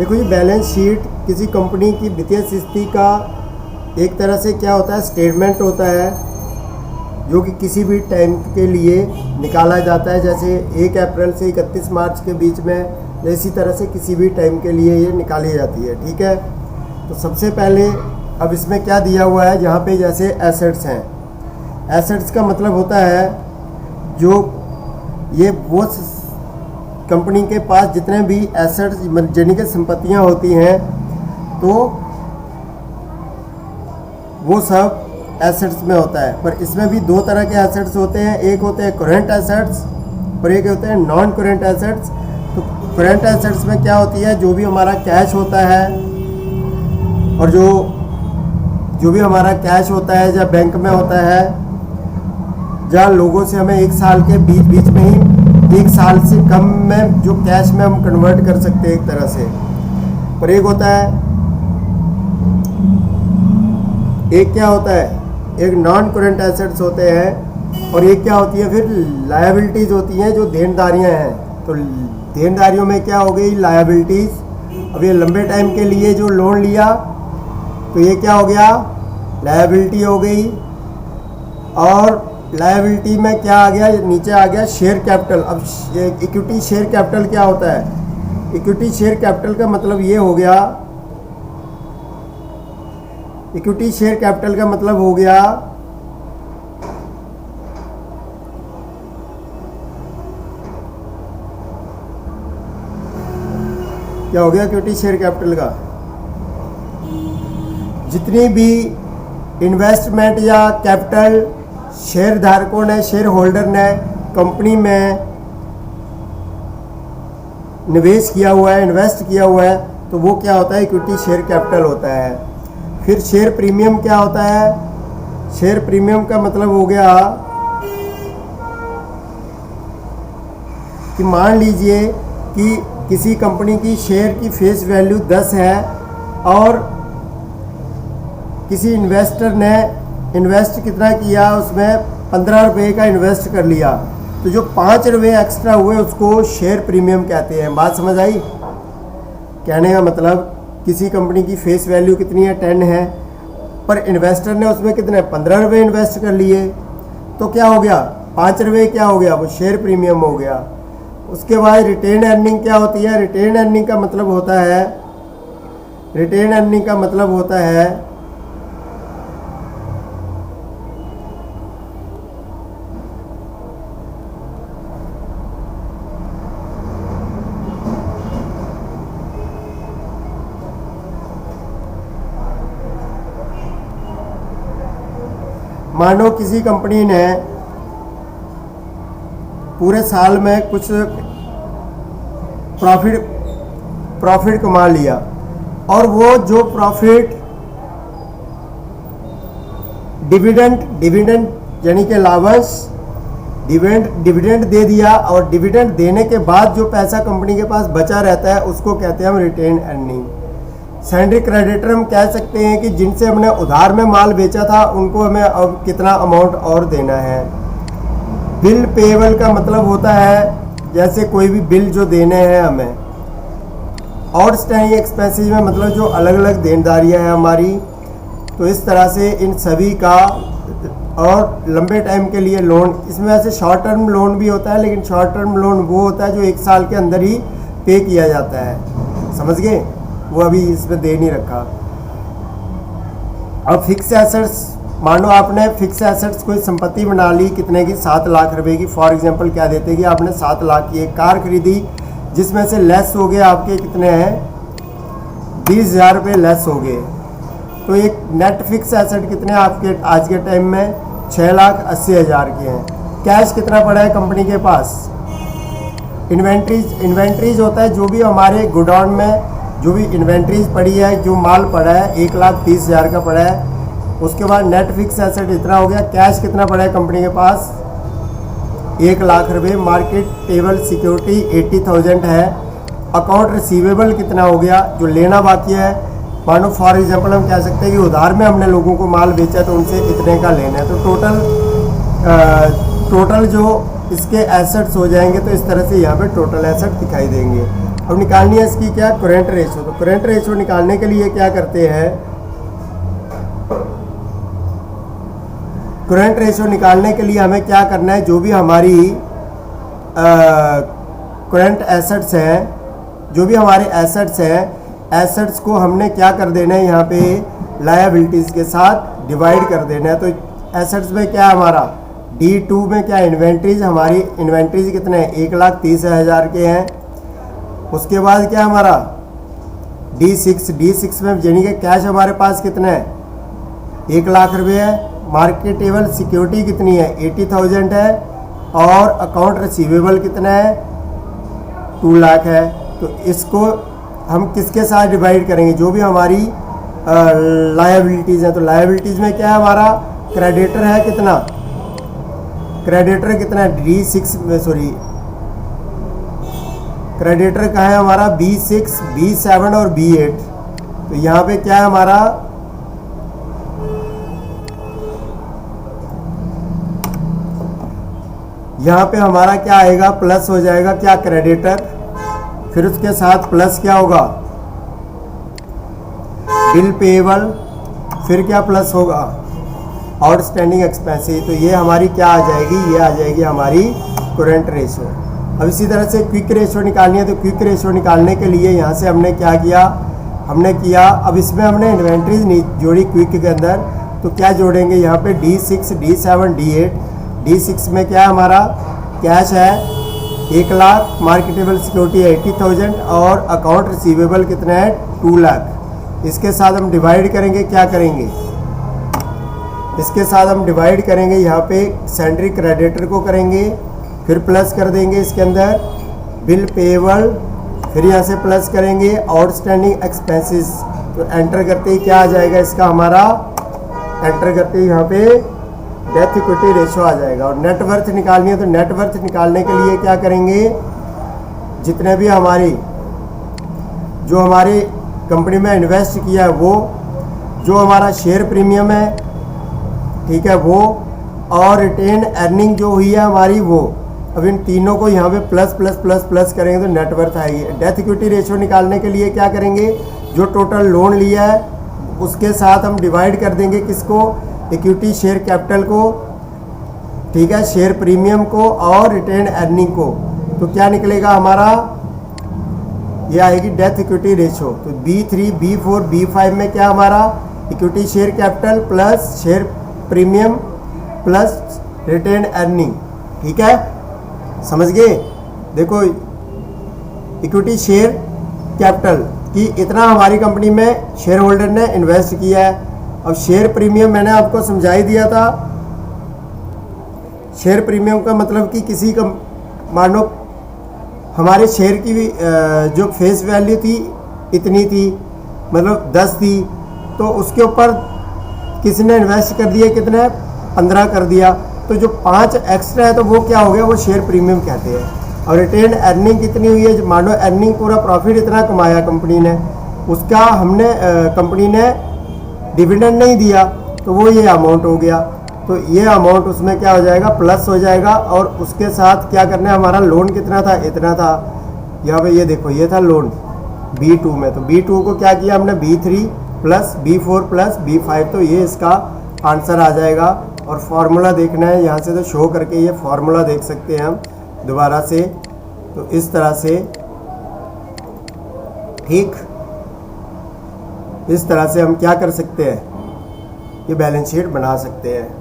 देखो ये balance sheet किसी कंपनी की वित्तीय स्थिति का एक तरह से क्या होता है, स्टेटमेंट होता है जो कि किसी भी टाइम के लिए निकाला जाता है। जैसे 1 अप्रैल से 31 मार्च के बीच में, इसी तरह से किसी भी टाइम के लिए ये निकाली जाती है। ठीक है, तो सबसे पहले अब इसमें क्या दिया हुआ है, जहाँ पे जैसे एसेट्स हैं। एसेट्स का मतलब होता है जो ये वो कंपनी के पास जितने भी एसेट्स यानी कि संपत्तियाँ होती हैं, तो वो सब एसेट्स में होता है। पर इसमें भी 2 तरह के एसेट्स होते हैं, एक होते हैं करेंट एसेट्स और एक होते हैं नॉन करेंट एसेट्स। तो करेंट एसेट्स में क्या होती है, जो भी हमारा कैश होता है और जो भी हमारा कैश होता है या बैंक में होता है, जहाँ लोगों से हमें 1 साल के बीच में ही 1 साल से कम में जो कैश में हम कन्वर्ट कर सकते हैं एक तरह से। पर एक होता है, एक क्या होता है, एक नॉन करेंट एसेट्स होते हैं और एक क्या होती है फिर लायबिलिटीज़ होती हैं जो देनदारियां हैं। तो देनदारियों में क्या हो गई, लायबिलिटीज़। अब ये लंबे टाइम के लिए जो लोन लिया तो ये क्या हो गया, लायबिलिटी हो गई। और लायबिलिटी में क्या आ गया, नीचे आ गया शेयर कैपिटल। अब इक्विटी शेयर कैपिटल क्या होता है, इक्विटी शेयर कैपिटल का मतलब ये हो गया, इक्विटी शेयर कैपिटल का मतलब हो गया क्या हो गया, इक्विटी शेयर कैपिटल का जितनी भी इन्वेस्टमेंट या कैपिटल शेयर धारकों ने, शेयर होल्डर ने कंपनी में निवेश किया हुआ है, इन्वेस्ट किया हुआ है, तो वो क्या होता है, इक्विटी शेयर कैपिटल होता है। फिर शेयर प्रीमियम क्या होता है, शेयर प्रीमियम का मतलब हो गया कि मान लीजिए कि किसी कंपनी की शेयर की फेस वैल्यू 10 है और किसी इन्वेस्टर ने इन्वेस्ट कितना किया, उसमें 15 रुपये का इन्वेस्ट कर लिया, तो जो 5 रुपये एक्स्ट्रा हुए उसको शेयर प्रीमियम कहते हैं। बात समझ आई? कहने का मतलब किसी कंपनी की फेस वैल्यू कितनी है, 10 है, पर इन्वेस्टर ने उसमें कितने 15 रुपये इन्वेस्ट कर लिए, तो क्या हो गया, 5 रुपये क्या हो गया, वो शेयर प्रीमियम हो गया। उसके बाद रिटेन अर्निंग क्या होती है, रिटेन अर्निंग का मतलब होता है, रिटेन अर्निंग का मतलब होता है मानो किसी कंपनी ने पूरे साल में कुछ प्रॉफिट कमा लिया और वो जो प्रॉफिट डिविडेंड यानी कि लाभांश डिविडेंड दे दिया, और डिविडेंड देने के बाद जो पैसा कंपनी के पास बचा रहता है उसको कहते हैं हम रिटेन अर्निंग। सैंडरी क्रेडिटर हम कह सकते हैं कि जिनसे हमने उधार में माल बेचा था उनको हमें अब कितना अमाउंट और देना है। बिल पेएबल का मतलब होता है जैसे कोई भी बिल जो देने हैं हमें। और स्टैंडिंग एक्सपेंसेस में मतलब जो अलग अलग देनदारियां हैं हमारी। तो इस तरह से इन सभी का, और लंबे टाइम के लिए लोन, इसमें वैसे शॉर्ट टर्म लोन भी होता है, लेकिन शॉर्ट टर्म लोन वो होता है जो 1 साल के अंदर ही पे किया जाता है, समझ गए, वो अभी इसमें दे नहीं रखा। अब फिक्स एसेट्स, मानो आपने फिक्स एसेट्स कोई संपत्ति बना ली कितने की, 7 लाख रुपए की। फॉर एग्जांपल क्या देते कि आपने 7 लाख की एक कार खरीदी, जिसमें से लेस हो गए आपके कितने हैं, 20,000 रुपये लेस हो गए। तो एक नेट फिक्स एसेट कितने आपके आज के टाइम में 6,80,000 के हैं। कैश कितना पड़ा है कंपनी के पास, इन्वेंट्रीज होता है जो भी हमारे गोडाउन में जो भी इन्वेंट्रीज पड़ी है, जो माल पड़ा है 1,30,000 का पड़ा है। उसके बाद नेट फिक्स एसेट इतना हो गया। कैश कितना पड़ा है कंपनी के पास, 1 लाख रुपये। मार्केट टेबल सिक्योरिटी 80,000 है। अकाउंट रिसीवेबल कितना हो गया, जो लेना बाकी है। मानो फॉर एग्जांपल हम कह सकते हैं कि उधार में हमने लोगों को माल बेचा तो उनसे इतने का लेना है। तो टोटल जो इसके एसेट्स हो जाएंगे, तो इस तरह से यहाँ पे टोटल एसेट दिखाई देंगे। अब निकालनी है इसकी क्या, करेंट रेशो। तो करेंट रेशो निकालने के लिए क्या करते हैं, करेंट रेशो निकालने के लिए हमें क्या करना है, जो भी हमारी करेंट एसेट्स हैं, जो भी हमारे एसेट्स हैं, एसेट्स को हमने क्या कर देना है, यहाँ पे लायबिलिटीज़ के साथ डिवाइड कर देना है। तो एसेट्स में क्या है हमारा, D2 में क्या इन्वेंट्रीज, हमारी इन्वेंट्रीज कितने हैं, 1,30,000 के हैं। उसके बाद क्या हमारा D6 में यानी कि कैश हमारे पास कितना है, 1 लाख रुपये है। मार्केटेबल सिक्योरिटी कितनी है, 80,000 है। और अकाउंट रिसीवेबल कितना है, 2 लाख है। तो इसको हम किसके साथ डिवाइड करेंगे, जो भी हमारी लायबिलिटीज़ हैं। तो लायबिलिटीज़ में क्या है हमारा, क्रेडिटर है कितना, क्रेडिटर कितना है, D6 में, सॉरी क्रेडिटर का है हमारा B6, B7 और B8। तो यहाँ पे क्या है हमारा, यहाँ पे हमारा क्या आएगा, प्लस हो जाएगा क्या, क्रेडिटर। फिर उसके साथ प्लस क्या होगा, बिल पेएबल। फिर क्या प्लस होगा, आउटस्टैंडिंग एक्सपेंसेस। तो ये हमारी क्या आ जाएगी, ये आ जाएगी हमारी करेंट रेशो। अब इसी तरह से क्विक रेशो निकालनी है। तो क्विक रेशो निकालने के लिए यहाँ से हमने क्या किया, हमने किया, अब इसमें हमने इन्वेंट्रीज नहीं जोड़ी क्विक के अंदर। तो क्या जोड़ेंगे यहाँ पे, D6, D7, D8। D6 में क्या है हमारा, कैश है 1 लाख, मार्केटेबल सिक्योरिटी है 80,000 और अकाउंट रिसीवेबल कितना है, 2 लाख। इसके साथ हम डिवाइड करेंगे, क्या करेंगे, इसके साथ हम डिवाइड करेंगे, यहाँ पे सैंड्री क्रेडिटर को करेंगे, फिर प्लस कर देंगे इसके अंदर बिल पेएबल, फिर यहाँ से प्लस करेंगे आउटस्टैंडिंग एक्सपेंसेस। तो एंटर करते ही क्या आ जाएगा इसका हमारा, एंटर करते ही यहाँ पे डेथ इक्विटी रेशो आ जाएगा। और नेटवर्थ निकालनी है। तो नेटवर्थ निकालने के लिए क्या करेंगे, जितने भी हमारी जो हमारी कंपनी में इन्वेस्ट किया है वो, जो हमारा शेयर प्रीमियम है, ठीक है, वो, और रिटेन अर्निंग जो हुई है हमारी वो। अब इन तीनों को यहाँ पे प्लस प्लस प्लस प्लस करेंगे तो नेटवर्थ आएगी। डेथ इक्विटी रेशो निकालने के लिए क्या करेंगे, जो टोटल लोन लिया है उसके साथ हम डिवाइड कर देंगे किसको, इक्विटी शेयर कैपिटल को, ठीक है, शेयर प्रीमियम को और रिटेन अर्निंग को। तो क्या निकलेगा हमारा, ये आएगी डेथ इक्विटी रेशो। तो B3, B4, B5 में क्या हमारा, equity share capital plus share premium plus retained earning, ठीक है, समझ गए। देखो इक्विटी शेयर कैपिटल कि इतना हमारी कंपनी में शेयर होल्डर ने इन्वेस्ट किया है। अब शेयर प्रीमियम मैंने आपको समझा ही दिया था। शेयर प्रीमियम का मतलब कि किसी का, मानो हमारे शेयर की भी जो फेस वैल्यू थी इतनी थी, मतलब 10 थी, तो उसके ऊपर किसी ने इन्वेस्ट कर दिया, कितना 15 कर दिया, तो जो 5 एक्स्ट्रा है तो वो क्या हो गया, वो शेयर प्रीमियम कहते हैं। और रिटेन अर्निंग कितनी हुई है, मानो अर्निंग पूरा प्रॉफिट इतना कमाया कंपनी ने, उसका हमने कंपनी ने डिविडेंड नहीं दिया, तो वो ये अमाउंट हो गया। तो ये अमाउंट उसमें क्या हो जाएगा, प्लस हो जाएगा। और उसके साथ क्या करना है, हमारा लोन कितना था, इतना था। यहाँ पे ये देखो, ये था लोन B2 में, तो B2 को क्या किया हमने, B3 plus B4 plus B5। तो ये इसका आंसर आ जाएगा। और फार्मूला देखना है यहाँ से, तो शो करके ये फार्मूला देख सकते हैं हम दोबारा से। तो इस तरह से, ठीक, इस तरह से हम क्या कर सकते हैं, ये बैलेंस शीट बना सकते हैं।